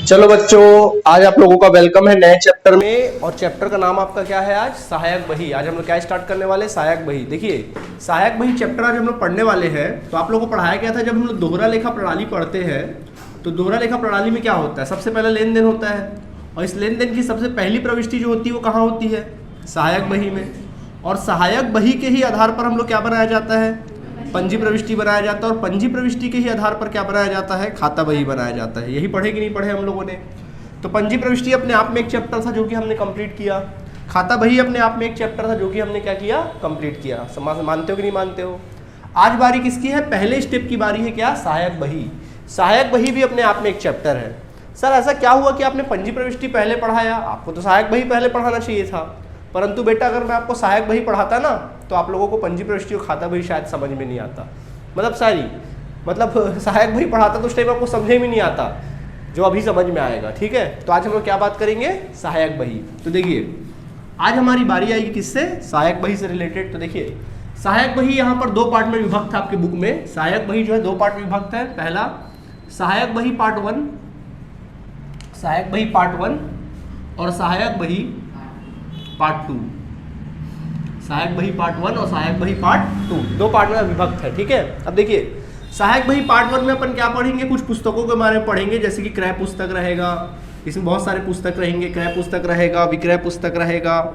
चलो बच्चों, आज आप लोगों का वेलकम है नए चैप्टर में। और चैप्टर का नाम आपका क्या है? आज सहायक बही। आज हम लोग क्या स्टार्ट करने वाले? सहायक बही। देखिए, सहायक बही चैप्टर आज हम लोग पढ़ने वाले हैं। तो आप लोगों को पढ़ाया गया था, जब हम लोग दोहरा लेखा प्रणाली पढ़ते हैं तो दोहरा लेखा प्रणाली में क्या होता है? सबसे पहले लेन देन होता है, और इस लेन देन की सबसे पहली प्रविष्टि जो होती है वो कहाँ होती है? सहायक बही में। और सहायक बही के ही आधार पर हम लोग क्या बनाया जाता है? पंजी प्रविष्टि बनाया जाता है। और पंजी प्रविष्टि के ही आधार पर क्या बनाया जाता है? खाता बही बनाया जाता है। यही पढ़े कि नहीं पढ़े हम लोगों ने? तो पंजी प्रविष्टि अपने आप में एक चैप्टर था जो कि हमने कंप्लीट किया। खाता बही अपने आप में एक चैप्टर था जो कि हमने क्या किया? कंप्लीट किया। मानते हो कि नहीं मानते हो? आज बारी किसकी है? पहले स्टेप की बारी है। क्या? सहायक बही। सहायक बही भी अपने आप में एक चैप्टर है। सर ऐसा क्या हुआ कि आपने पंजी प्रविष्टि पहले पढ़ाया? आपको तो सहायक बही पहले पढ़ाना चाहिए था। परंतु बेटा, अगर मैं आपको सहायक बही पढ़ाता ना तो आप लोगों को पंजी प्रविष्टि और खाता बही शायद समझ में नहीं आता। सहायक बही पढ़ाता तो उस टाइम आपको समझे में नहीं आता जो अभी समझ में आएगा। ठीक है, तो आज हम लोग क्या बात करेंगे? सहायक बही। तो देखिए, आज हमारी बारी आएगी किससे? सहायक बही से रिलेटेड। तो देखिए, सहायक बही यहाँ पर दो पार्ट में विभक्त है। आपके बुक में सहायक बही जो है दो पार्ट में विभक्त है। पहला सहायक बही पार्ट 1, सहायक बही पार्ट 1 और सहायक बही पार्ट 2। सहायक बही पार्ट 1 और सहायक बही पार्ट 2 दो पार्ट में विभक्त है। ठीक है, अब देखिए, सहायक बही पार्ट 1 में अपन क्या पढ़ेंगे? कुछ पुस्तकों के बारे में पढ़ेंगे, जैसे कि क्रय पुस्तक रहेगा। इसमें बहुत सारे पुस्तक रहेंगे। क्रय पुस्तक रहेगा, विक्रय पुस्तक रहेगा।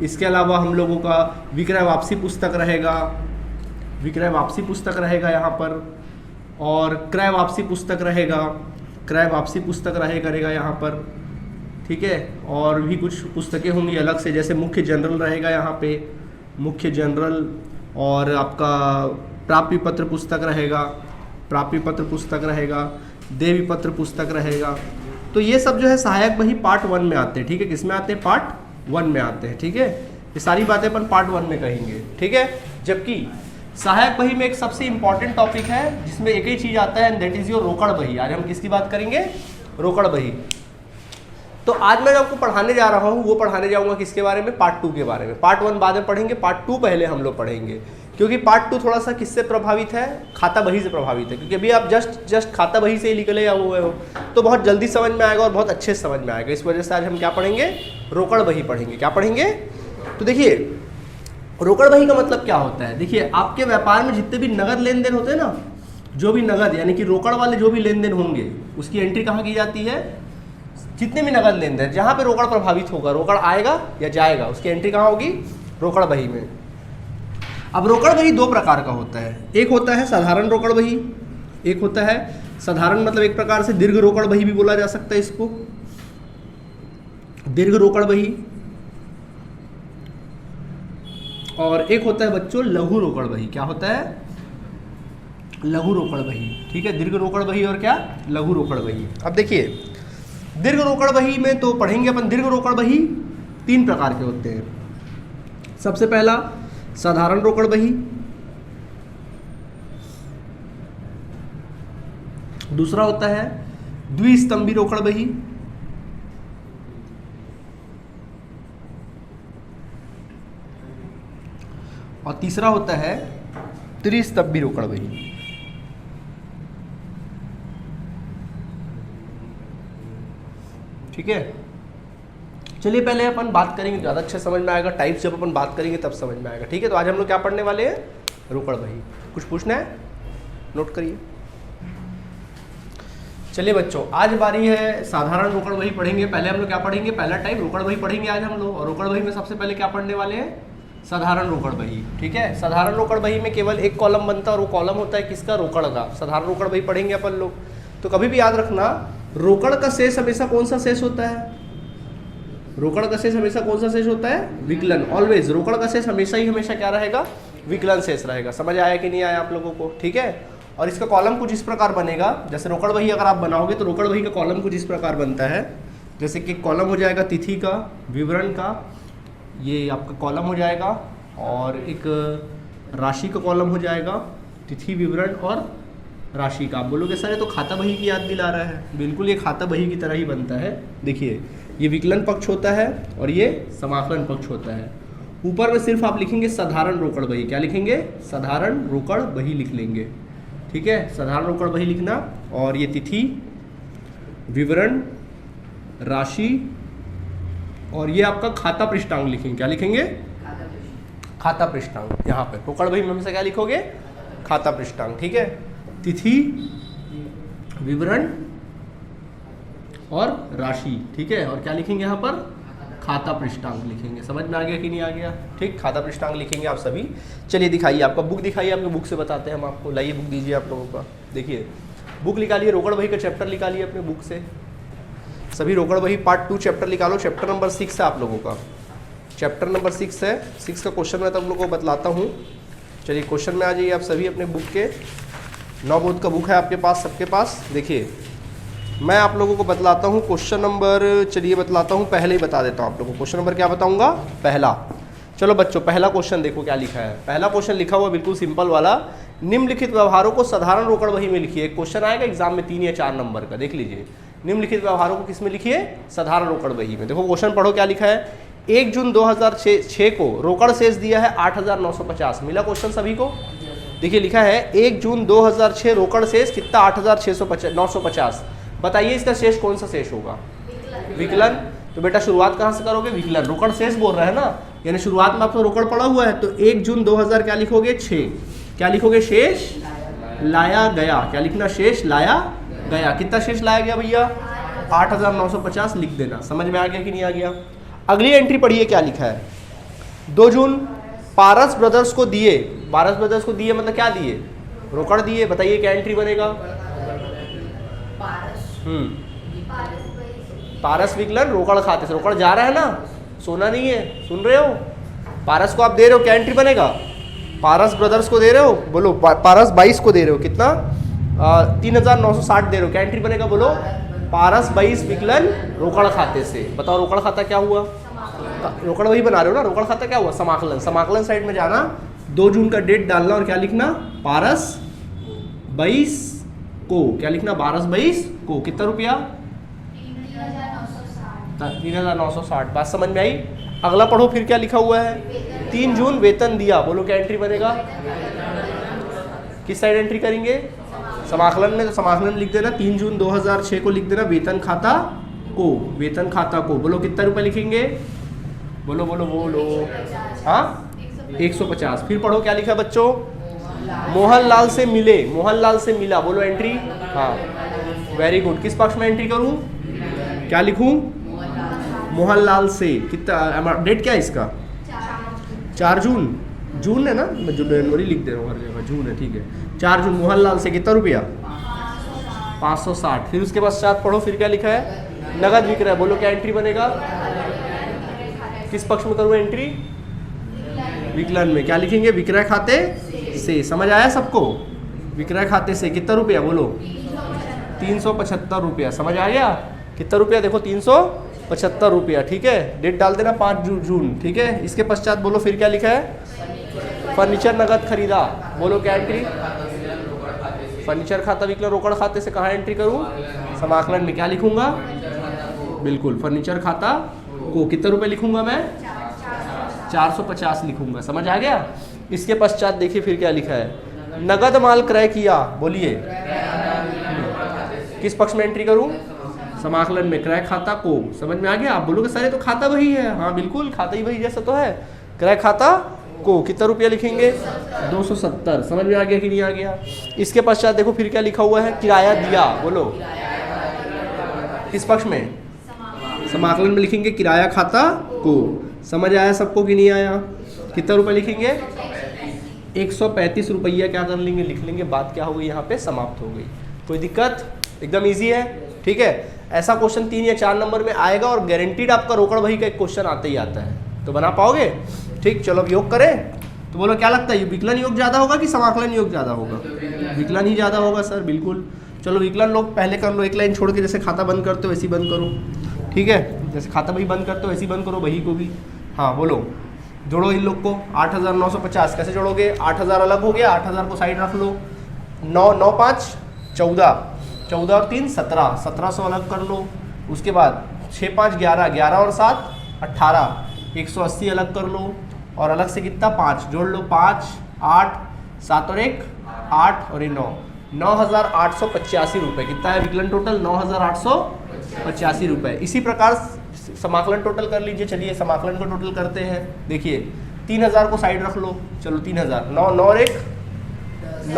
इसके अलावा हम लोगों का विक्रय वापसी पुस्तक रहेगा, विक्रय वापसी पुस्तक रहेगा यहाँ पर। और क्रय वापसी पुस्तक रहेगा, क्रय वापसी पुस्तक रहेगा यहाँ पर। ठीक है, और भी कुछ पुस्तकें होंगी अलग से, जैसे मुख्य जनरल रहेगा यहाँ पे, मुख्य जनरल। और आपका प्राप्ति पत्र पुस्तक रहेगा, प्राप्ति पत्र पुस्तक रहेगा, देवी पत्र पुस्तक रहेगा। तो ये सब जो है सहायक बही पार्ट 1 में आते हैं। ठीक है, किसमें आते हैं? पार्ट 1 में आते हैं। ठीक है, ये सारी बातें अपन पार्ट 1 में कहेंगे। ठीक है, जबकि सहायक बही में एक सबसे इंपॉर्टेंट टॉपिक है जिसमें एक ही चीज आता है, दैट इज योर रोकड़ बही। आज हम किसकी बात करेंगे? रोकड़ बही। तो आज मैं जो आपको पढ़ाने जा रहा हूँ वो पढ़ाने जाऊँगा किसके बारे में? पार्ट 2 के बारे में। पार्ट 1 बाद में पढ़ेंगे, पार्ट 2 पहले हम लोग पढ़ेंगे। क्योंकि पार्ट 2 थोड़ा सा किससे प्रभावित है? खाता बही से प्रभावित है। क्योंकि अभी आप जस्ट खाता बही से ही निकले हुए हो तो बहुत जल्दी समझ में आएगा और बहुत अच्छे से समझ में आएगा। इस वजह से आज हम क्या पढ़ेंगे? रोकड़ बही पढ़ेंगे। क्या पढ़ेंगे? तो देखिए, रोकड़ बही का मतलब क्या होता है? देखिए, आपके व्यापार में जितने भी नगद लेन देन होते हैं ना, जो भी नगद यानी कि रोकड़ वाले जो भी लेन देन होंगे उसकी एंट्री कहाँ की जाती है? जितने भी नगद लेन देन जहाँ पे रोकड़ प्रभावित होगा, रोकड़ आएगा या जाएगा, उसकी एंट्री कहाँ होगी? रोकड़ बही में। अब रोकड़ बही दो प्रकार का होता है। एक होता है साधारण रोकड़ बही, एक होता है साधारण मतलब एक प्रकार से दीर्घ रोकड़ बही भी बोला जा सकता है इसको, दीर्घ रोकड़ बही। और एक होता है बच्चों लघु रोकड़ बही। क्या होता है? लघु रोकड़ बही। ठीक है, दीर्घ रोकड़ बही और क्या? लघु रोकड़ बही। अब देखिए, दीर्घ रोकड़ बही में तो पढ़ेंगे अपन। दीर्घ रोकड़ बही 3 प्रकार के होते हैं। सबसे पहला साधारण रोकड़ बही, दूसरा होता है द्विस्तंभी रोकड़ बही, और तीसरा होता है त्रिस्तंभी रोकड़ बही। ठीक है, चलिए पहले अपन बात करेंगे, ज़्यादा अच्छा समझ में आएगा। टाइप्स जब अपन बात करेंगे तब समझ में आएगा। ठीक है, तो आज हम लोग क्या पढ़ने वाले हैं? रोकड़ बही। कुछ पूछना है? नोट करिए। चलिए बच्चों, आज बारी है साधारण रोकड़ बही पढ़ेंगे। पहले हम लोग क्या पढ़ेंगे? पहला टाइप रोकड़ बही पढ़ेंगे आज हम लोग। और रोकड़ बही में सबसे पहले क्या पढ़ने वाले हैं? साधारण रोकड़ बही। ठीक है, साधारण रोकड़ बही में केवल एक कॉलम बनता है और वो कॉलम होता है किसका? रोकड़ का। साधारण रोकड़ बही पढ़ेंगे अपन लोग। तो कभी भी याद रखना, रोकड़ का शेष हमेशा कौन सा शेष होता है? रोकड़ का शेष हमेशा कौन सा शेष होता है? विकलन। ऑलवेज रोकड़ का शेष हमेशा क्या रहेगा? विकलन शेष रहेगा। समझ आया कि नहीं आया आप लोगों को? ठीक है, और इसका कॉलम कुछ इस प्रकार बनेगा। जैसे रोकड़ बही अगर आप बनाओगे तो रोकड़ बही का कॉलम कुछ इस प्रकार बनता है। जैसे कि कॉलम हो जाएगा तिथि का, विवरण का, ये आपका कॉलम हो जाएगा। और एक राशि का कॉलम हो जाएगा, तिथि, विवरण और राशि का। आप बोलोगे सर ये तो खाता बही की याद दिला रहा है। बिल्कुल, ये खाता बही की तरह ही बनता है। देखिए, ये विकलन पक्ष होता है और ये समाकलन पक्ष होता है। ऊपर में सिर्फ आप लिखेंगे साधारण रोकड़ बही। क्या लिखेंगे? साधारण रोकड़ बही लिख लेंगे। ठीक है, साधारण रोकड़ बही लिखना। और ये तिथि, विवरण, राशि, और ये आपका खाता पृष्ठांक लिखेंगे। क्या लिखेंगे? खाता पृष्ठांक। यहाँ पे रोकड़ बही में हमेशा क्या लिखोगे? खाता पृष्ठांक। ठीक है, तिथि, विवरण और राशि। ठीक है, और क्या लिखेंगे यहाँ पर? खाता पृष्ठांक लिखेंगे। समझ में आ गया कि नहीं आ गया? ठीक, खाता पृष्ठांक लिखेंगे आप सभी। चलिए दिखाइए, आपका बुक दिखाइए, आपके बुक से बताते हैं हम आपको। लाइए बुक दीजिए आप लोगों का। देखिए बुक निकालिए, रोकड़ बही का चैप्टर निकालिए अपने बुक से। सभी रोकड़ बही पार्ट 2 चैप्टर निकालो। चैप्टर नंबर 6 है आप लोगों का, चैप्टर नंबर 6 है। 6 का क्वेश्चन मैं तुम लोगों को बतलाता हूँ। चलिए क्वेश्चन में आ जाइए आप सभी अपने बुक के। नवबोध का बुक है आपके पास, सबके पास। देखिए मैं आप लोगों को बतलाता हूँ क्वेश्चन नंबर, चलिए बतलाता हूँ, पहले ही बता देता हूँ आप लोगों को। क्वेश्चन नंबर क्या बताऊँगा? पहला। चलो बच्चों पहला क्वेश्चन देखो क्या लिखा है। पहला क्वेश्चन लिखा हुआ बिल्कुल सिंपल वाला, निम्नलिखित व्यवहारों को साधारण रोकड़ बही में लिखिए। एक क्वेश्चन आएगा एग्जाम में 3 या 4 नंबर का, देख लीजिए। निम्नलिखित व्यवहारों को किस में लिखिए? साधारण रोकड़ बही में। देखो क्वेश्चन पढ़ो क्या लिखा है। 1 जून 2006 को रोकड़ शेष दिया है 8,950। मिला क्वेश्चन सभी को? देखिए लिखा है 1 जून 2006 रोकड़ शेष कितना? 8,950। बताइए इसका शेष कौन सा शेष होगा? विकलन। तो बेटा शुरुआत कहाँ से करोगे? विकलन। रोकड़ शेष बोल रहा है ना, यानी शुरुआत में आपको रोकड़ पड़ा हुआ है, तो 1 जून 2000 क्या लिखोगे? 6। क्या लिखोगे? शेष लाया गया। क्या लिखना? शेष लाया गया। कितना शेष लाया गया भैया? 8,950 लिख देना। समझ में आ गया कि नहीं आ गया? अगली एंट्री पढ़िए क्या लिखा है। 2 जून पारस ब्रदर्स को दिए। पारस ब्रदर्स को दिए मतलब क्या दिए? रोकड़ दिए। बताइए क्या एंट्री बनेगा? पारस विकलन रोकड़ खाते से। रोकड़ जा रहा है ना, सोना नहीं है, सुन रहे हो? पारस को आप दे रहे हो, क्या एंट्री बनेगा? पारस ब्रदर्स को दे रहे हो, बोलो। पारस 22 को दे रहे हो, कितना? 3,960 दे रहे हो, क्या एंट्री बनेगा? बोलो। पारस 22 विकलन रोकड़ खाते से। बताओ रोकड़ खाता क्या हुआ? रोकड़ वही बना रहे हो ना, रोकड़ खाता क्या हुआ? समाकलन। समाकलन साइड में जाना, 2 जून का डेट डालना और क्या लिखना? पारस 22 को। क्या लिखना? पारस 22 को। कितना रुपया? 3,960। बात समझ में आई? अगला पढ़ो फिर क्या लिखा हुआ है। 3 जून वेतन दिया। बोलो क्या एंट्री बनेगा? किस साइड एंट्री करेंगे? समाकलन में। तो समाकलन लिख देना, 3 जून 2006 को लिख देना वेतन खाता को। वेतन खाता को। बोलो कितना रुपए लिखेंगे? बोलो बोलो बोलो। हाँ 150। फिर पढ़ो क्या लिखा बच्चों। मोहनलाल से मिले। मोहनलाल से मिला। बोलो एंट्री। हाँ वेरी गुड। किस पक्ष में एंट्री करूं? क्या लिखूं? मोहनलाल से। कितना डेट क्या है इसका? 4 जून। जून है ना, मैं जनवरी लिख दे रहा हूँ हर जगह, जून है। ठीक है 4 जून। मोहनलाल से कितना रुपया? 560। फिर उसके पश्चात पढ़ो फिर क्या लिखा है। नगद विक्रय। बोलो क्या एंट्री बनेगा? किस पक्ष में करूँ एंट्री? विकलन में। क्या लिखेंगे? विक्रय खाते से। समझ आया सबको? विक्रय खाते से कितना रुपया? बोलो 375 रुपया। समझ आ गया? कितना रुपया? देखो 375 रुपया। ठीक है, डेट डाल देना 5 जून। ठीक है, इसके पश्चात बोलो फिर क्या लिखा है। फर्नीचर नगद खरीदा। बोलो क्या एंट्री? फर्नीचर खाता विकलन रोकड़ खाते से। कहाँ एंट्री करूँ? समाकलन में। क्या लिखूंगा? बिल्कुल फर्नीचर खाता को। कितना रुपए लिखूंगा मैं? 450 लिखूंगा। समझ आ गया? इसके पश्चात देखिए फिर क्या लिखा है। नगद माल क्रय किया। बोलिए किस पक्ष में एंट्री करूं? समाकलन में। क्रय खाता को। समझ में आ गया? आप बोलोगे सारे तो खाता वही है। हाँ बिल्कुल खाता ही वही जैसा तो है। क्रय खाता को। कितना रुपया लिखेंगे? 270। समझ में आ गया कि नहीं आ गया? इसके पश्चात देखो फिर क्या लिखा हुआ है। किराया दिया। बोलो किस पक्ष में? समाकलन में लिखेंगे किराया खाता को। समझ आया सबको कि नहीं आया? कितना रुपए लिखेंगे? 135 रुपया क्या कर लेंगे? लिख लेंगे। बात क्या हो गई? यहाँ पे समाप्त हो गई। कोई दिक्कत? एकदम इजी है। ठीक है, ऐसा क्वेश्चन 3 या 4 नंबर में आएगा और गारंटीड आपका रोकड़ बही का एक क्वेश्चन आता ही आता है। तो बना पाओगे? ठीक, चलो अब योग करें। तो बोलो क्या लगता है, विकलन योग ज़्यादा होगा कि समाकलन योग ज़्यादा होगा? विकलन ही ज़्यादा होगा सर, बिल्कुल। चलो विकलन लोग पहले कर लो, एक लाइन छोड़ के। जैसे खाता बंद करते हो वैसे ही बंद करो। ठीक है, जैसे खाता बही बंद करते हो वैसे ही बंद करो, बही को भी। हाँ बोलो, जोड़ो इन लोग को। 8,950 कैसे जोड़ोगे? 8,000 अलग हो गया, 8,000 को साइड रख लो। 9 9 5 14, 14 और 3 17, 1700 अलग कर लो। उसके बाद 6 5 11, 11 और 7 18, 180 अलग कर लो। और अलग से कितना? 5 जोड़ लो। 5 8 7 और 1 8 और ये 9, 9,885 रुपये। कितना है विकलन टोटल? 9,885 रुपये। इसी प्रकार समाकलन टोटल कर लीजिए। चलिए समाकलन को टोटल करते हैं। देखिए 3,000 को साइड रख लो। चलो 3,000, 9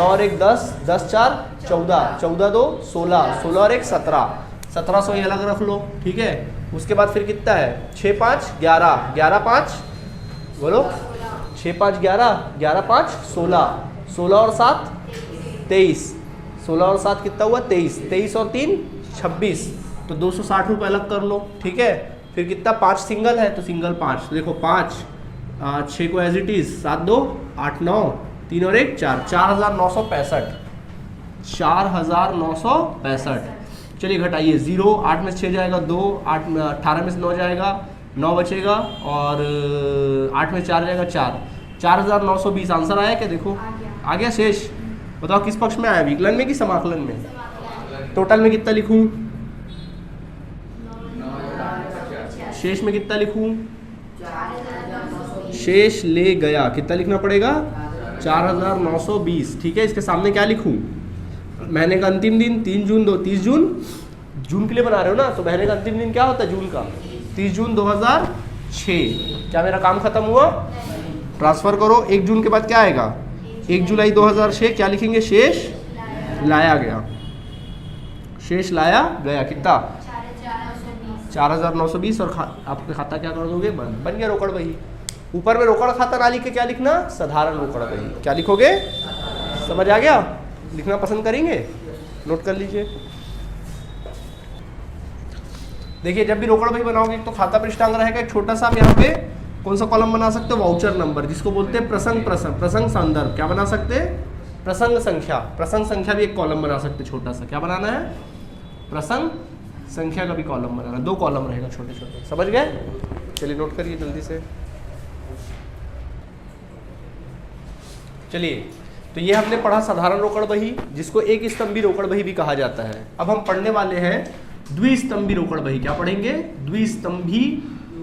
और 1 10, 10 4 14, 14 2 16, 16 और 1 17, 1700 ये अलग रख लो, ठीक है। उसके बाद फिर कितना है? 6 5 11, 11 5 बोलो, 6 5 11, 11 5 16, 16 और 7 23, 16 और 7 कितना हुआ? 23, 23 और 3 26, तो 260 रुपये अलग कर लो, ठीक है। फिर कितना? 5 सिंगल है तो सिंगल 5, देखो 5 6 को एज इट इज, 7 2 8 9, 3 और 1 4, 4,965, 4,965। चलिए घटाइए, 0 8 में से 6 जाएगा 2, 8 में 18 में से 9 जाएगा 9 बचेगा, और 8 में 4 जाएगा 4, 4,920 आंसर आया क्या? देखो आ गया। शेष बताओ किस पक्ष में आया, विकलन में कि समाकलन में? टोटल में कितना लिखूं? शेष में कितना लिखूं? शेष ले गया, कितना लिखना पड़ेगा? 4,920, ठीक है। इसके सामने क्या लिखूं? महीने का अंतिम दिन 3 जून 30 जून, जून के लिए बना रहे हो ना, तो महीने का अंतिम दिन क्या होता है जून का? 30 जून 2006। क्या मेरा काम खत्म हुआ? ट्रांसफर करो। 1 जून के बाद क्या आएगा? 1 जुलाई 2006। क्या लिखेंगे? शेष लाया गया, शेष लाया गया। कितना? 4,920। और आपका खाता क्या कर दोगे? बन गया रोकड़ बही। ऊपर में रोकड़ खाता ना लिख के क्या लिखना? साधारण रोकड़ बही। क्या लिखोगे? समझ आ गया? लिखना पसंद करेंगे? नोट कर लीजिए। देखिए जब भी रोकड़ बही बनाओगे तो खाता पृष्ठांक रहेगा एक छोटा सा। आप यहाँ पे कौन सा कॉलम बना सकते हो? वाउचर नंबर, जिसको बोलते हैं प्रसंग संदर्भ। क्या बना सकते हैं? प्रसंग संख्या। प्रसंग संख्या भी एक कॉलम बना सकते हैं छोटा सा। क्या बनाना है? प्रसंग संख्या का भी कॉलम बनाना। 2 कॉलम रहेगा छोटे छोटे। समझ गए? चलिए नोट करिए जल्दी से। चलिए तो ये हमने पढ़ा साधारण रोकड़ बही, जिसको एक स्तंभी रोकड़ बही भी कहा जाता है। अब हम पढ़ने वाले हैं द्विस्तंभी रोकड़ बही। क्या पढ़ेंगे? द्विस्तंभी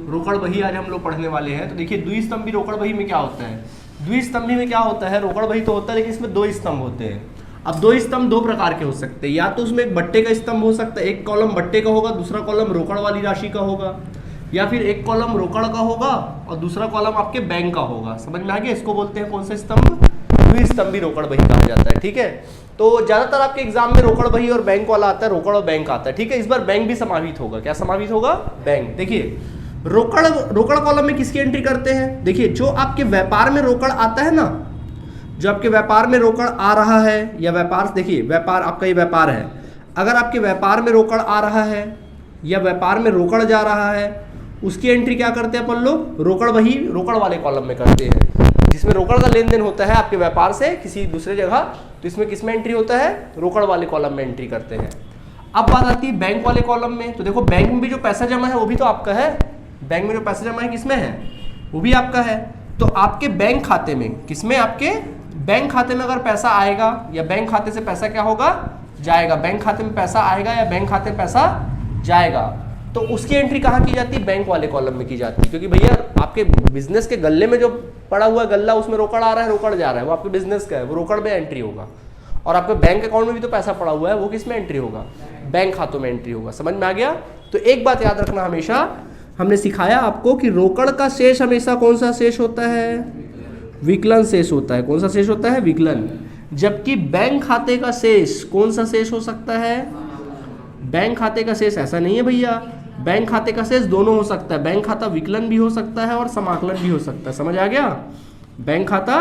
रोकड़ बही आज हम लोग पढ़ने वाले हैं। तो देखिए द्विस्तंभी रोकड़ बही में क्या होता है? द्विस्तंभी में क्या होता है? रोकड़ बही तो होता है लेकिन इसमें 2 स्तंभ होते हैं। अब 2 स्तंभ 2 प्रकार के हो सकते हैं। या तो उसमें एक बट्टे का स्तंभ हो सकता है, एक कॉलम बट्टे का होगा, दूसरा कॉलम रोकड़ वाली राशि का होगा। या फिर एक कॉलम रोकड़ का होगा और दूसरा कॉलम आपके बैंक का होगा। समझ में आ गया? इसको बोलते हैं कौन सा स्तंभ? द्विस्तंभी रोकड़ बही कहा जाता है, ठीक है। तो ज्यादातर आपके एग्जाम में रोकड़ बही और बैंक वाला आता है, रोकड़ और बैंक आता है, ठीक है। इस बार बैंक भी समाहित होगा। क्या समाहित होगा? बैंक। देखिए रोकड़ कॉलम में किसकी एंट्री करते हैं? देखिए जो आपके व्यापार में रोकड़ आता है ना, जो आपके व्यापार में रोकड़ आ रहा है, या व्यापार, देखिए व्यापार आपका ये व्यापार है, अगर आपके व्यापार में रोकड़ आ रहा है या व्यापार में रोकड़ जा रहा है, उसकी एंट्री क्या करते हैं अपन लोग? रोकड़ बही रोकड़ वाले कॉलम में करते हैं। जिसमें रोकड़ का लेन देन होता है आपके व्यापार से किसी दूसरे जगह, तो इसमें किसमें एंट्री होता है? रोकड़ वाले कॉलम में एंट्री करते हैं। अब बात आती है बैंक वाले कॉलम में। तो देखो बैंक में भी जो पैसा जमा है वो भी तो आपका है। बैंक में जो पैसा जमा है किसमें है? वो भी आपका है। तो आपके बैंक खाते में, किसमें? आपके बैंक खाते में अगर पैसा आएगा या बैंक खाते से पैसा क्या होगा? जाएगा। बैंक खाते में पैसा आएगा या बैंक खाते में पैसा जाएगा, तो उसकी एंट्री कहाँ की जाती है? बैंक वाले कॉलम में की जाती है। क्योंकि भैया आपके बिजनेस के गल्ले में जो पड़ा हुआ है गल्ला, उसमें रोकड़ आ रहा है, रोकड़ जा रहा है, वो आपके बिजनेस का है, वो रोकड़ में एंट्री होगा। और आपके बैंक अकाउंट में भी तो पैसा पड़ा हुआ है, वो किस में एंट्री होगा? बैंक खातों में एंट्री होगा। समझ में आ गया? तो एक बात याद रखना हमेशा, हमने सिखाया आपको कि रोकड़ का शेष हमेशा कौन सा शेष होता है? विकलन शेष होता है। कौन सा शेष होता है? विकलन। जबकि बैंक खाते का शेष कौन सा शेष हो सकता है? बैंक खाते का शेष ऐसा नहीं है भैया, बैंक खाते का शेष दोनों हो सकता है। बैंक खाता विकलन भी हो सकता है और समाकलन भी हो सकता है। समझ आ गया? बैंक खाता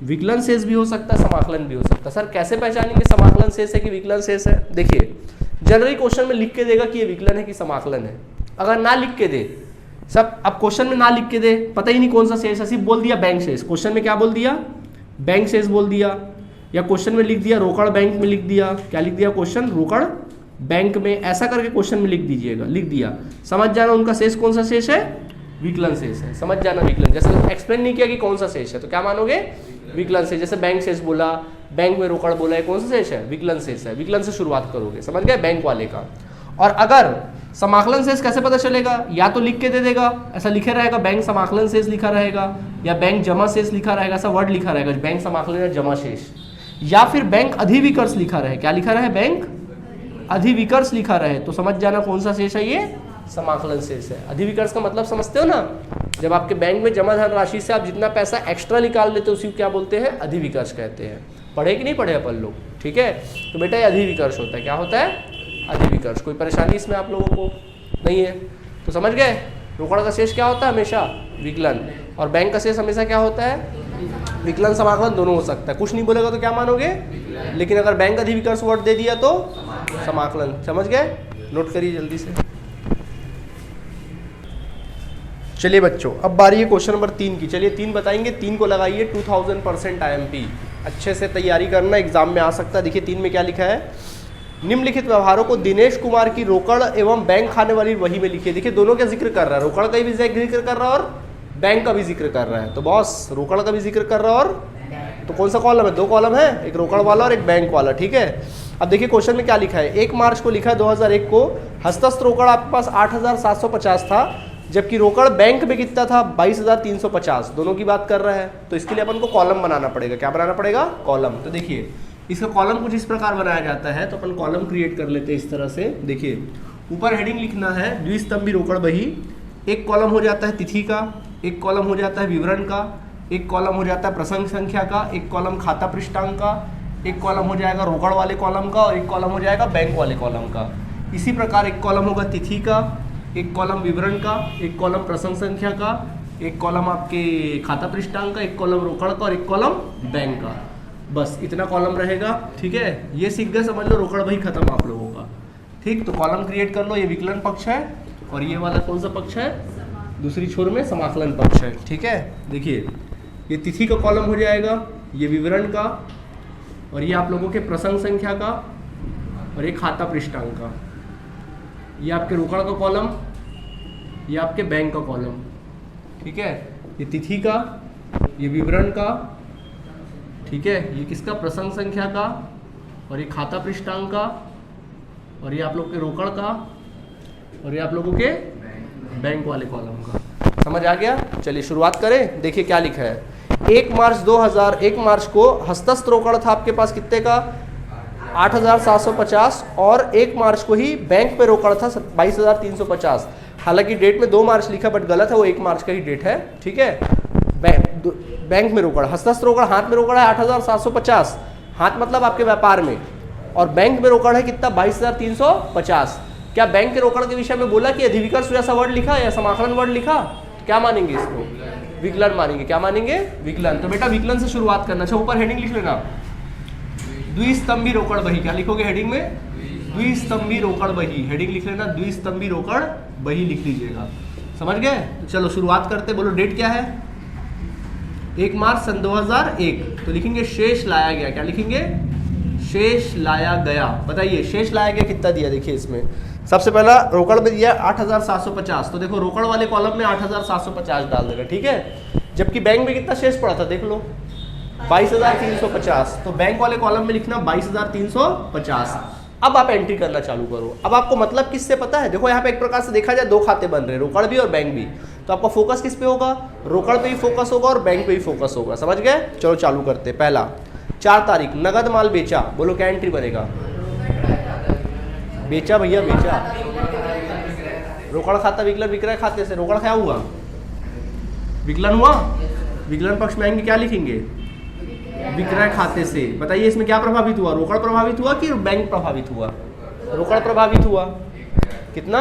विकलन शेष भी हो सकता है, समाकलन भी हो सकता है। सर कैसे पहचानेंगे समाकलन शेष है कि विकलन शेष है? देखिए जनरली क्वेश्चन में लिख के देगा कि ये विकलन है कि समाकलन है। अगर ना लिख के दे, सब अब क्वेश्चन में ना लिख के दे, पता ही नहीं कौन सा शेष है, सिर्फ बोल दिया बैंक शेष। क्वेश्चन में क्या बोल दिया? बैंक शेष बोल दिया। या क्वेश्चन में लिख दिया रोकड़ बैंक में लिख दिया। क्या लिख दिया? क्वेश्चन रोकड़ बैंक में, ऐसा करके क्वेश्चन में लिख दीजिएगा, लिख दिया। समझ जाना उनका शेष कौन सा शेष है? विकलन शेष है। समझ जाना विकलन। जैसे एक्सप्लेन नहीं किया कि कौन सा शेष है तो क्या मानोगे? विकलन शेष। जैसे बैंक शेष बोला, बैंक में रोकड़ बोला, है कौन सा शेष है? विकलन शेष है। विकलन से शुरुआत करोगे। समझ गए? बैंक वाले का। और अगर समाकलन शेष कैसे पता चलेगा? या तो लिख के दे देगा, ऐसा लिखे रहेगा बैंक समाकलन शेष लिखा रहेगा, या बैंक जमा शेष लिखा रहेगा, ऐसा वर्ड लिखा रहेगा बैंक समाकलन या जमा शेष। या फिर बैंक अधिविकर्ष लिखा रहे, क्या लिखा रहे, बैंक अधिविकर्ष लिखा रहे, तो समझ जाना कौन सा शेष है, ये समाकलन शेष है। अधिविकर्ष का मतलब समझते हो ना, जब आपके बैंक में जमा धन राशि से आप जितना पैसा एक्स्ट्रा निकाल लेते हो उसी को क्या बोलते हैं, अधिविकर्ष कहते हैं। पढ़े कि नहीं पढ़े अपन लोग, ठीक है। तो बेटा ये अधिविकर्ष होता है, क्या होता है, अधिविकर्ष। कोई परेशानी इसमें आप लोगों को नहीं है, तो समझ गए। रोकड़ का शेष क्या होता है, हमेशा विकलन, और बैंक का शेष हमेशा क्या होता है, विकलन समाकलन दोनों हो सकता है। कुछ नहीं बोलेगा तो क्या मानोगे, लेकिन अगर बैंक अधिविकर्ष वर्ड दे दिया तो समाकलन। समझ गए, नोट करिए जल्दी से। चलिए बच्चों, अब बारी है क्वेश्चन नंबर 3 की। चलिए 3 बताएंगे, 3 को लगाइए 2000% IMP। अच्छे से तैयारी करना, एग्जाम में आ सकता है। देखिए 3 में क्या लिखा है, निम्नलिखित व्यवहारों को दिनेश कुमार की रोकड़ एवं बैंक खाने वाली वही में लिखिए। देखिए दोनों का जिक्र कर रहा है, रोकड़ का भी जिक्र कर रहा है और बैंक का भी जिक्र कर रहा है। तो बॉस रोकड़ का भी जिक्र कर रहा है, और तो कौन सा कॉलम है, 2 कॉलम है, एक रोकड़ वाला और एक बैंक वाला, ठीक है। अब देखिए क्वेश्चन में क्या लिखा है, 1 मार्च को लिखा है 2001 को हस्तस्थ रोकड़ आपके पास 8750 था, जबकि रोकड़ बैंक में कितना था, 22350। दोनों की बात कर रहा है, तो इसके लिए अपन को कॉलम बनाना पड़ेगा। क्या बनाना पड़ेगा, कॉलम। तो देखिए इसका कॉलम कुछ इस प्रकार बनाया जाता है, तो अपन कॉलम क्रिएट कर लेते हैं इस तरह से। देखिए ऊपर हेडिंग लिखना है द्विस्तंभी रोकड़ बही, एक कॉलम हो जाता है तिथि का, एक कॉलम हो जाता है विवरण का, एक कॉलम हो जाता है प्रसंग संख्या का, एक कॉलम खाता पृष्ठांक का, एक कॉलम हो जाएगा रोकड़ वाले कॉलम का, और एक कॉलम हो जाएगा बैंक वाले कॉलम का। इसी प्रकार एक कॉलम होगा तिथि का, एक कॉलम विवरण का, एक कॉलम प्रसंग संख्या का, एक कॉलम आपके खाता पृष्ठांक का, एक कॉलम रोकड़ का और एक कॉलम बैंक का। बस इतना कॉलम रहेगा, ठीक है। ये सीख गए, समझ लो, रोकड़ भाई खत्म आप लोगों का, ठीक। तो कॉलम क्रिएट कर लो, ये विकलन पक्ष है और ये वाला कौन सा पक्ष है, दूसरी छोर में समाकलन पक्ष है, ठीक है। देखिए ये तिथि का कॉलम हो जाएगा, ये विवरण का, और ये आप लोगों के प्रसंग संख्या का, और ये खाता पृष्ठांक का। ये आपके रोकड़ का कॉलम, ये आपके बैंक का कॉलम, ठीक है। ये तिथि का, ये विवरण का, ठीक है, ये किसका, प्रसंग संख्या का, और ये खाता पृष्ठांक का, और ये आप लोग के रोकड़ का, और ये आप लोगों के बैंक वाले कॉलम का। समझ आ गया। चलिए शुरुआत करें। देखिए क्या लिखा है, 1 मार्च को हस्तस्थ रोकड़ था आपके पास कितने का, 8750, और 1 मार्च को ही बैंक पे रोकड़ था 22350। हालांकि डेट में 2 मार्च लिखा बट गलत है, वो 1 मार्च का ही डेट है, ठीक है। बैंक में रोकड़, हस्तस्थ रोकड़, हाथ में रोकड़ है 8750, हाथ मतलब आपके व्यापार में, और बैंक में रोकड़ है कितना, 22350। क्या बैंक के रोकड़ के विषय में बोला कि अधिविकर्ष जैसा वर्ड लिखा या समाकलन वर्ड लिखा, क्या मानेंगे इसको, विकलन मानेंगे। क्या मानेंगे, विकलन। तो बेटा विकलन से शुरुआत करना। अच्छा ऊपर हेडिंग लिख लेना, द्विस्तंभी रोकड़ बही। क्या लिखोगे हेडिंग में, द्विस्तंभी रोकड़ बही। हेडिंग लिख लेना, द्विस्तंभी रोकड़ बही लिख लीजिएगा। समझ गए। चलो शुरुआत करते, बोलो डेट क्या है, 1 मार्च सन 2001। तो लिखेंगे शेष लाया गया। क्या लिखेंगे, शेष लाया गया। बताइए शेष लाया गया कितना दिया, देखिए इसमें सबसे पहला रोकड़ में दिया 8750, तो देखो रोकड़ वाले कॉलम में 8750 डाल देगा, ठीक है। जबकि बैंक में कितना शेष पड़ा था, देख लो 22350, तो बैंक वाले कॉलम में लिखना 22350। अब आप एंट्री करना चालू करो। अब आपको मतलब किससे पता है, देखो यहाँ पे एक प्रकार से देखा जाए 2 खाते बन रहे हैं, रोकड़ भी और बैंक भी, तो आपका फोकस किस पे होगा, रोकड़ पे ही फोकस होगा और बैंक पे ही फोकस होगा। समझ गए। चलो चालू करते। पहला 4 तारीख नगद माल बेचा, बोलो क्या एंट्री बनेगा, बेचा भैया बेचा। रोकड़ खाता विकलन विक्रय खाते से, रोकड़ क्या हुआ, विकलन हुआ। विकलन पक्ष में आएंगे क्या लिखेंगे, विक्रय खाते से। बताइए इसमें क्या प्रभावित हुआ, रोकड़ प्रभावित हुआ कि बैंक प्रभावित हुआ, रोकड़ प्रभावित हुआ। कितना,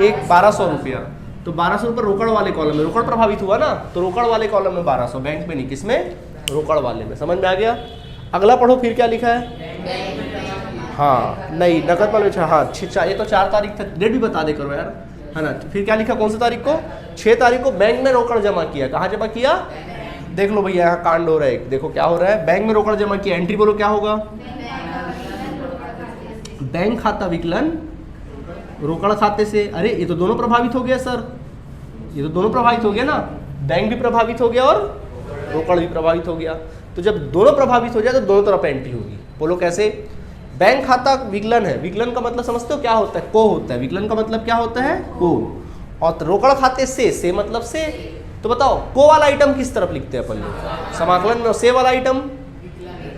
1200 रुपया। तो 1200 रुपये रोकड़ वाले कॉलम में, रोकड़ प्रभावित हुआ ना, तो रोकड़ वाले कॉलम में 1200, बैंक में नहीं, किसमें, रोकड़ वाले में। समझ में आ गया। अगला पढ़ो फिर क्या लिखा है, हाँ नहीं नकद माल बेचा, हाँ ये तो 4 तारीख था, डेट भी बता दे करो यार, है ना। फिर क्या लिखा, कौन सी तारीख को, 6 तारीख को बैंक में रोकड़ जमा किया। कहाँ जमा किया, देख लो भैया यहाँ कांड हो रहा है, देखो क्या हो रहा है, बैंक में रोकड़ जमा किया। एंट्री बोलो क्या होगा, बैंक खाता विकलन रोकड़ खाते से। अरे ये तो दोनों प्रभावित हो गया सर, ये तो दोनों प्रभावित हो गया ना, बैंक भी प्रभावित हो गया और रोकड़ भी प्रभावित हो गया। तो जब दोनों प्रभावित हो जाए तो दोनों तरफ एंट्री होगी। बोलो कैसे, बैंक खाता विकलन है, विकलन का मतलब समझते हो क्या होता है, को होता है। विकलन का मतलब क्या होता है, को। और रोकड़ खाते से मतलब से। तो बताओ को वाला आइटम किस तरफ लिखते हैं अपन लोग, समाकलन में, से वाला आइटम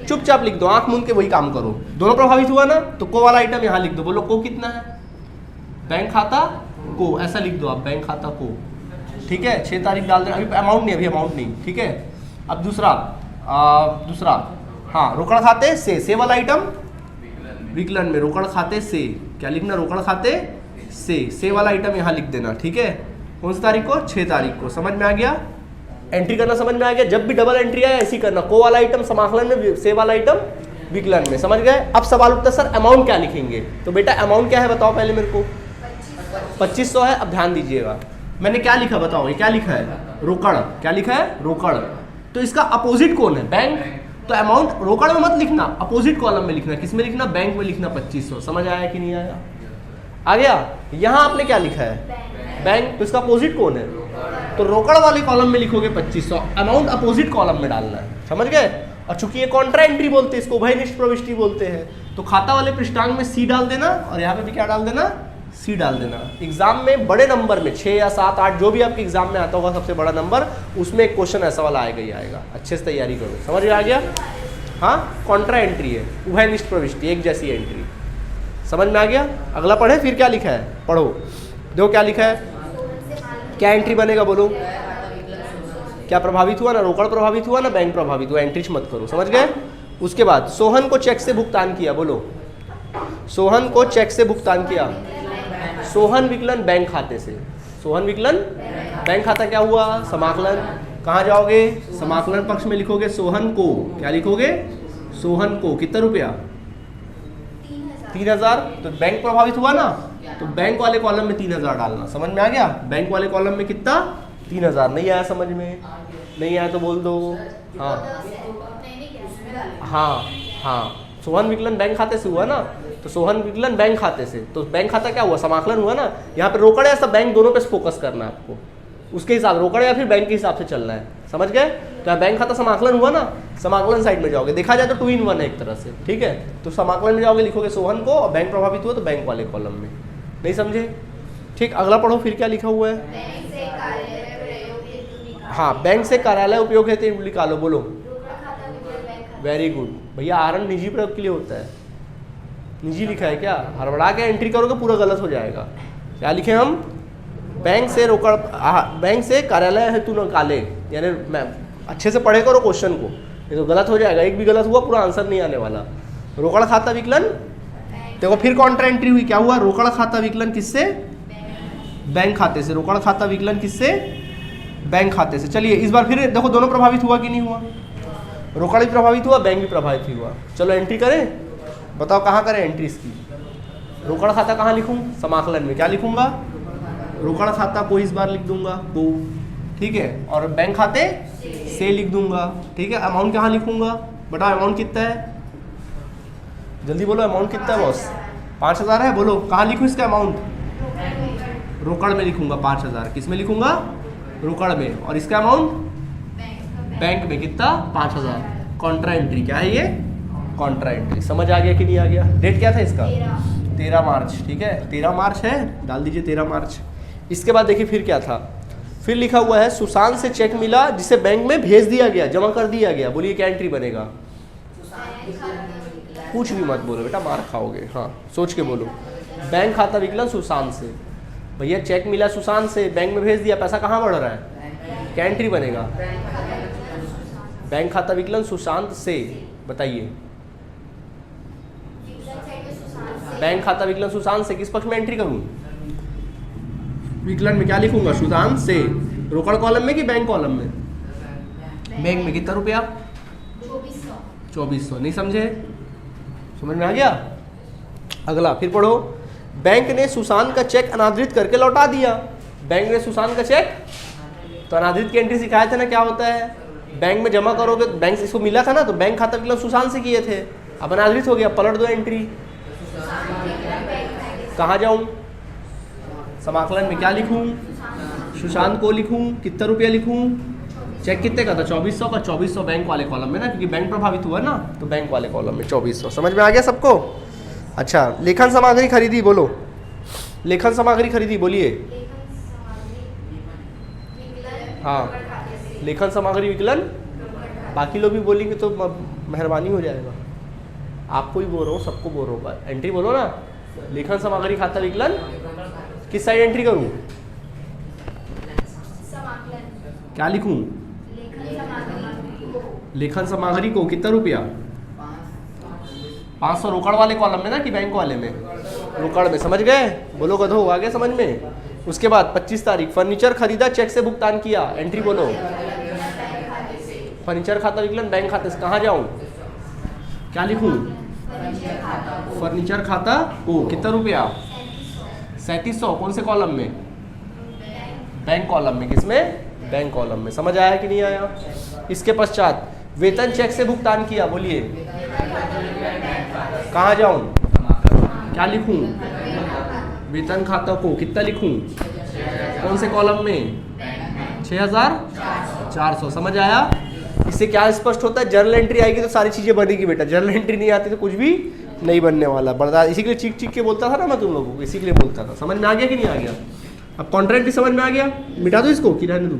चुपचाप लिख दो, आंख मूंद के वही काम करो। दोनों प्रभावित हुआ ना, तो को वाला आइटम यहाँ लिख दो। बोलो को कितना है? बैंक खाता को, ऐसा लिख दो आप, बैंक खाता को, ठीक है। 6 तारीख डाल देना, अभी अमाउंट नहीं, अभी अमाउंट नहीं, ठीक है। अब दूसरा हाँ, रोकड़ खाते से वाला आइटम विकलन में, रोकड़ खाते से क्या लिखना? रोकड़ खाते से वाला आइटम यहाँ लिख देना, ठीक है। कौन सी तारीख को? 6 तारीख को। समझ में आ गया? एंट्री करना समझ में आ गया? जब भी डबल एंट्री आए ऐसी करना, को वाला आइटम समाकलन में, से वाला आइटम विकलन में। समझ गए? अब सवाल उठता है सर अमाउंट क्या लिखेंगे? तो बेटा अमाउंट क्या है बताओ पहले मेरे को। 2500 है। अब ध्यान दीजिएगा, मैंने क्या लिखा बताओ, ये क्या लिखा है? रोकड़। क्या लिखा है? रोकड़। तो इसका अपोजिट कौन है? बैंक। तो अमाउंट रोकड़ में मत लिखना, अपोजिट कॉलम में लिखना। किस में लिखना? बैंक में लिखना 2500। समझ आया कि नहीं आया? आ गया? यहाँ आपने क्या लिखा है? बैंक। तो इसका अपोजिट कौन है? तो रोकड़ वाले कॉलम में लिखोगे 2500, अमाउंट अपोजिट कॉलम में डालना है। समझ गए? और चूंकि ये कॉन्ट्रा एंट्री बोलते हैं, इसको उभयनिष्ठ प्रविष्टि बोलते हैं, तो खाता वाले पृष्ठांक में सी डाल देना और यहाँ पे भी क्या डाल देना? सी डाल देना। एग्जाम में बड़े नंबर में 6 या 7 8 जो भी आपके एग्जाम में आता होगा सबसे बड़ा नंबर, उसमें एक क्वेश्चन ऐसा वाला आएगा ही आएगा। अच्छे से तैयारी करो। समझ में आ गया? हाँ, कॉन्ट्रा एंट्री है, उभयनिष्ठ प्रविष्टि, एक जैसी एंट्री। समझ में आ गया? अगला पढ़े, फिर क्या लिखा है पढ़ो। देखो क्या लिखा है, क्या एंट्री बनेगा बोलो। क्या प्रभावित हुआ ना? रोकड़ प्रभावित हुआ ना, बैंक प्रभावित हुआ। एंट्रीज मत करो। समझ गए? उसके बाद सोहन को चेक से भुगतान किया। बोलो, सोहन को चेक से भुगतान किया। सोहन विकलन बैंक खाते से। सोहन विकलन बैंक खाता क्या हुआ? समाकलन। कहाँ जाओगे? समाकलन पक्ष में लिखोगे सोहन को। क्या लिखोगे? सोहन को। कितना रुपया? 3000। तो बैंक प्रभावित हुआ ना, तो बैंक वाले कॉलम में 3000 डालना। समझ में आ गया? बैंक वाले कॉलम में कितना? 3000। नहीं आया समझ में? नहीं आया तो बोल दो। हाँ हाँ हाँ, सोहन विकलन बैंक खाते से हुआ ना, तो सोहन विकलन बैंक खाते से, तो बैंक खाता क्या हुआ? समाकलन हुआ ना। यहाँ पे रोकड़ या सब बैंक दोनों पे फोकस करना है आपको, उसके हिसाब रोकड़ या फिर बैंक के हिसाब से चलना है। समझ गए? तो यहाँ बैंक खाता समाकलन हुआ ना, समाकलन साइड में जाओगे। देखा जाए तो 2 in 1 है एक तरह से, ठीक है। तो समाकलन में जाओगे, लिखोगे सोहन को, और बैंक प्रभावित हुआ तो बैंक वाले कॉलम में। नहीं समझे? ठीक, अगला पढ़ो फिर क्या लिखा हुआ है। हाँ, बैंक से कार्यालय उपयोग हेतु निकालो। बोलो, वेरी गुड भैया। आहरण निजी प्रयोग के लिए होता है। निजी लिखा है क्या? हड़बड़ा के एंट्री करोगे पूरा गलत हो जाएगा। क्या लिखे हम? बैंक से रोकड़, बैंक से कार्यालय हेतु निकाले, यानी मैं अच्छे से पढ़े करो क्वेश्चन को, ये तो गलत हो जाएगा। एक भी गलत हुआ पूरा आंसर नहीं आने वाला। रोकड़ खाता विकलन, देखो फिर कॉन्ट्रा एंट्री हुई। क्या हुआ? रोकड़ खाता विकलन किससे? बैंक खाते से। रोकड़ खाता विकलन किससे? बैंक खाते से। चलिए इस बार फिर देखो दोनों प्रभावित हुआ कि नहीं हुआ? रोकड़ भी प्रभावित हुआ, बैंक भी प्रभावित हुआ। चलो एंट्री करें, बताओ कहाँ करें एंट्री इसकी। रोकड़ खाता कहाँ लिखूँ? समाकलन में। क्या लिखूंगा? रोकड़ खाता को इस बार लिख दूंगा को, ठीक है। और बैंक खाते से लिख दूंगा, ठीक है। अमाउंट कहाँ लिखूंगा? बताओ अमाउंट कितना है? जल्दी बोलो, अमाउंट कितना है बॉस? 5000 है। बोलो कहाँ लिखूँ इसका अमाउंट? रोकड़ में लिखूंगा 5000। किस में लिखूंगा? रोकड़ में। और इसका अमाउंट बैंक में। कितना? 5000। Contra entry. क्या है ये? Contra entry. समझ आ गया कि नहीं आ गया? डेट क्या था इसका? 13 मार्च, ठीक है। 13 मार्च है, डाल दीजिए 13 मार्च। इसके बाद देखिए फिर क्या था। फिर लिखा हुआ है सुशांत से चेक मिला जिसे बैंक में भेज दिया गया, जमा कर दिया गया। बोलिए क्या एंट्री बनेगा? कुछ भी मत बोलो बेटा, मार खाओगे। हाँ, सोच के बोलो। बैंक खाता विकलन सुशांत से। भैया चेक मिला सुशांत से, बैंक में भेज दिया, पैसा कहाँ बढ़ रहा है? क्या एंट्री बनेगा? बैंक खाता विकलन सुशांत से। बताइए, बैंक खाता विकलन सुशांत से किस पक्ष में एंट्री करूं? विकलन में क्या लिखूंगा? सुशांत से। रोकड़ कॉलम में कि बैंक कॉलम में? बैंक में। कितना रुपया? 2400। नहीं समझे? समझ में आ गया? अगला फिर पढ़ो। बैंक ने सुशांत का चेक अनादृत करके लौटा दिया। बैंक ने सुशांत का चेक, तो अनादृत की एंट्री सिखाया था ना, क्या होता है? बैंक में जमा करोगे, बैंक से इसको मिला था ना, तो बैंक खाता विकलन सुशांत से किए थे, अब अनादृत हो गया, पलट दो एंट्री। कहाँ जाऊं? समाकलन में क्या लिखूं? सुशांत को लिखूं। कितना रुपया लिखूं? चेक कितने का था? 2400 का। 2400 बैंक वाले कॉलम में ना, क्योंकि बैंक प्रभावित हुआ ना, तो बैंक वाले कॉलम में 2400। समझ में आ गया सबको? अच्छा, लेखन सामग्री खरीदी। बोलो, लेखन सामग्री खरीदी। बोलिए। हाँ, लेखन सामग्री विकलन। बाकी लोग भी बोलेंगे तो मेहरबानी हो जाएगा। आपको ही बोल रहा हूँ, सबको बोल रहा हूँ। एंट्री बोलो ना, लेखन सामग्री खाता विकलन किस साइड एंट्री करूँ? क्या लिखूँ? लेखन सामग्री को कितना रुपया? 500 रोकड़ वाले कॉलम में ना कि बैंक वाले में? रोकड़ में, समझ गए? बोलो गधो, आ गया समझ में? उसके बाद 25 तारीख फर्नीचर खरीदा, चेक से भुगतान किया। एंट्री बोलो। फर्नीचर खाता विकलन बैंक खाते से कहाँ जाऊँ? क्या लिखूँ? फर्नीचर खाता को कितना रुपया? 3700। कौन से कॉलम में? बैंक कॉलम में। किसमें? बैंक कॉलम में। समझ आया कि नहीं आया? इसके पश्चात वेतन चेक से भुगतान किया। बोलिए कहाँ जाऊं? क्या लिखूं? वेतन खाता को कितना लिखूं? कौन से कॉलम में? 6400। समझ आया? इससे क्या स्पष्ट होता है? जर्नल एंट्री आएगी तो सारी चीजें बनेगी बेटा, जर्नल एंट्री नहीं आती तो कुछ भी नहीं बनने वाला। बर्दाश्त, इसी के लिए चीख चीख के बोलता था ना मैं तुम लोगों को, इसी के लिए बोलता था। समझ में आ गया कि नहीं आ गया? अब कॉन्ट्रैक्ट भी समझ में आ गया? मिटा दो इसको कि रहने दूं?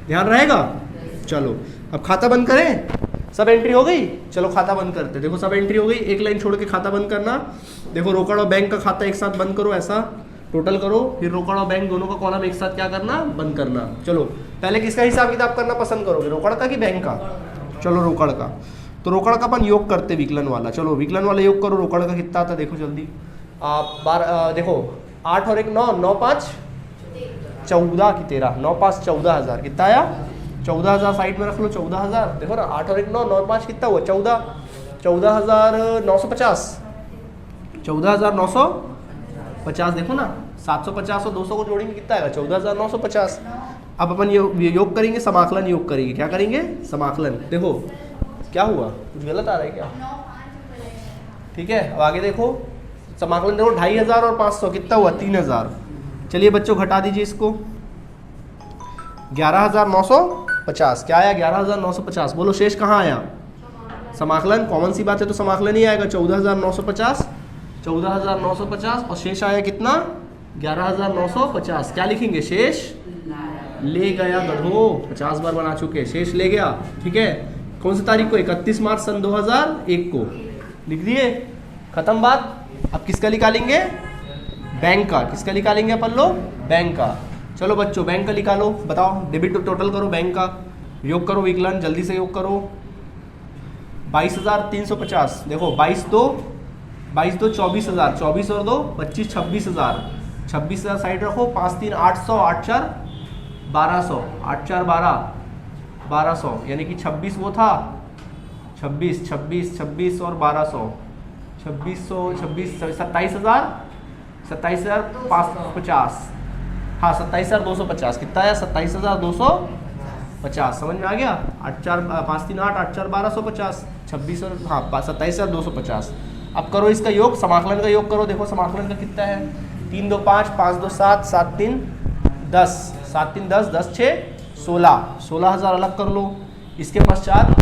ध्यान रहेगा? चलो अब खाता बंद करें। सब एंट्री हो गई? चलो खाता बंद करते। देखो सब एंट्री हो गई, एक लाइन छोड़ के खाता बंद करना। देखो रोकड़ और बैंक का खाता एक साथ बंद करो, ऐसा टोटल करो, फिर रोकड़ और बैंक दोनों का कॉलम एक साथ क्या करना? बंद करना। चलो पहले किसका हिसाब किताब करना पसंद करोगे, रोकड़ का कि बैंक का? चलो रोकड़ का। तो रोकड़ का अपन योग करते विकलन वाला। चलो विकलन वाला योग करो। रोकड़ का कितना आता है देखो जल्दी। देखो 8 और 1 9, 9 5 14 की 13, 9 5 14,000। कितना आया? 14,000 साइड में रख लो। 14,000 देखो ना, 8 और 1 9, 9 5 कितना हुआ? 14,950। 14,950 देखो ना, 750 और 200 को जोड़ेंगे कितना आएगा? 14,950। अब अपन योग करेंगे, समाकलन योग करेंगे। क्या करेंगे? समाकलन। देखो क्या हुआ, कुछ गलत आ रहा है क्या? ठीक है, अब आगे देखो समाकलन। देखो 2,500 और 500 कितना हुआ? 3,000। चलिए बच्चों घटा दीजिए इसको। 11,950। क्या आया? 11,950। बोलो शेष कहाँ आया? समाकलन। कॉमन सी बात है तो समाकलन ही आएगा। 14,950, 14,950 और शेष आया कितना? 11,950। क्या लिखेंगे? शेष ले गया गधो। 50 बार बना चुके। शेष ले गया। ठीक है, कौन सी तारीख को? 31 मार्च सन 2001 को लिख दिए। खत्म बात। अब किसका निकालेंगे? बैंक का। किसका निकालेंगे अपन लोग? बैंक का। चलो बच्चों बैंक का निकालो। बताओ, डेबिट टोटल करो बैंक का, योग करो विकलन, जल्दी से योग करो। 22,350। देखो 22 दो 24,000, 24 और 2 25, 26,000। 26,000 साइड रखो। 5 3 800, 8 4 1200, 8 4 12 1200, यानी कि 26 वो था, 26 26 26 और 1200, 2600 26 27,000, 27,550। हाँ 27,250। कितना आया? 27,250। समझ में आ गया? 8 4 5 3 8 8 4 1250, 26 और हाँ 27,250। अब करो इसका योग, समाकलन का योग करो। देखो समाकलन का कितना है? 3 2 5 5 2 7 7 3 10, 7 3 10 10 6 16, 16,000 अलग कर लो। इसके पश्चात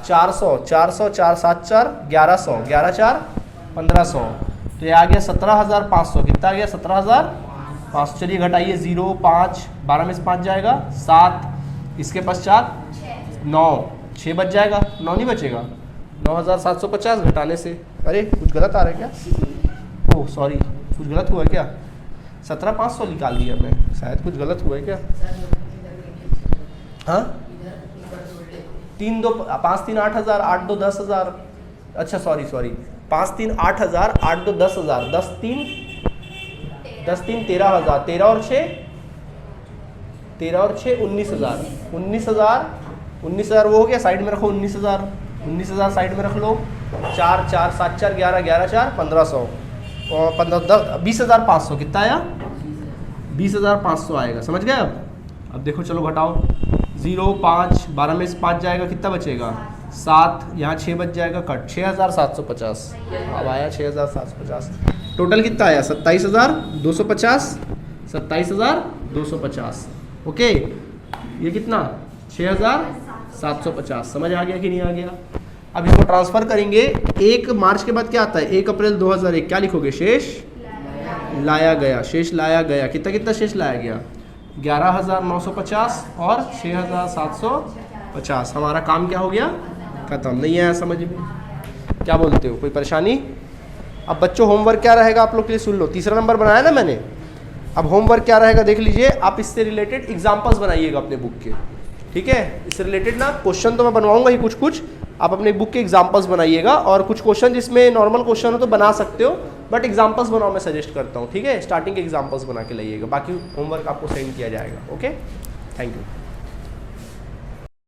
400 400 4 7 4 1100, 11 4 1500, तो ये आ गया 17,500। कितना आ गया? 17,500। चलिए घटाइए। 0 5 12 में से 5 जाएगा 7, इसके पश्चात 9, 6 बच जाएगा, 9 नहीं बचेगा। 9,750 घटाने से, अरे कुछ गलत आ रहा है क्या? ओह सॉरी, कुछ गलत हुआ है क्या? 17,500 निकाल दिया मैं, शायद कुछ गलत हुआ है क्या? हाँ 3 2 5 3 8,000, 8 2 10,000। अच्छा सॉरी 5 3 8,000, 8 2 10,000, 10 3 13,000, 13 और 6 19,000, 19,000 वो हो गया। साइड में रखो 19,000 साइड में रख लो। 4 4 7 4 11 11 4 1500 और 20,500। कितना आया? 20,500 आएगा। समझ गए? अब देखो चलो घटाओ। 0 5 12 में से 5 जाएगा, कितना बचेगा? 7, यहाँ 6 बच जाएगा कट। 6,750। अब आया 6,750। टोटल कितना आया? 27,250, 27,250। ओके, ये कितना? 6,750। समझ आ गया कि नहीं आ गया? अब इसको ट्रांसफर करेंगे। 1 मार्च के बाद क्या आता है? 1 अप्रैल 2001। क्या लिखोगे? शेष लाया गया। शेष लाया गया। कितना शेष लाया गया? 11,950 और 6,750। हमारा काम क्या हो गया? खत्म। नहीं आया समझ में? क्या बोलते हो, कोई परेशानी? अब बच्चों होमवर्क क्या रहेगा आप लोग के लिए, सुन लो। तीसरा नंबर बनाया ना मैंने, अब होमवर्क क्या रहेगा देख लीजिए। आप इससे रिलेटेड एग्जाम्पल्स बनाइएगा अपने बुक के, ठीक है? इससे रिलेटेड ना क्वेश्चन तो मैं बनवाऊंगा ही कुछ कुछ, आप अपने बुक के एग्जाम्पल्स बनाइएगा। और कुछ क्वेश्चन जिसमें नॉर्मल क्वेश्चन हो तो बना सकते हो, बट एग्जाम्पल्स बनाओ, मैं सजेस्ट करता हूँ, ठीक है? स्टार्टिंग के एग्जाम्पल्स बना के लाइएगा, बाकी होमवर्क आपको सेंड किया जाएगा। Okay, thank you.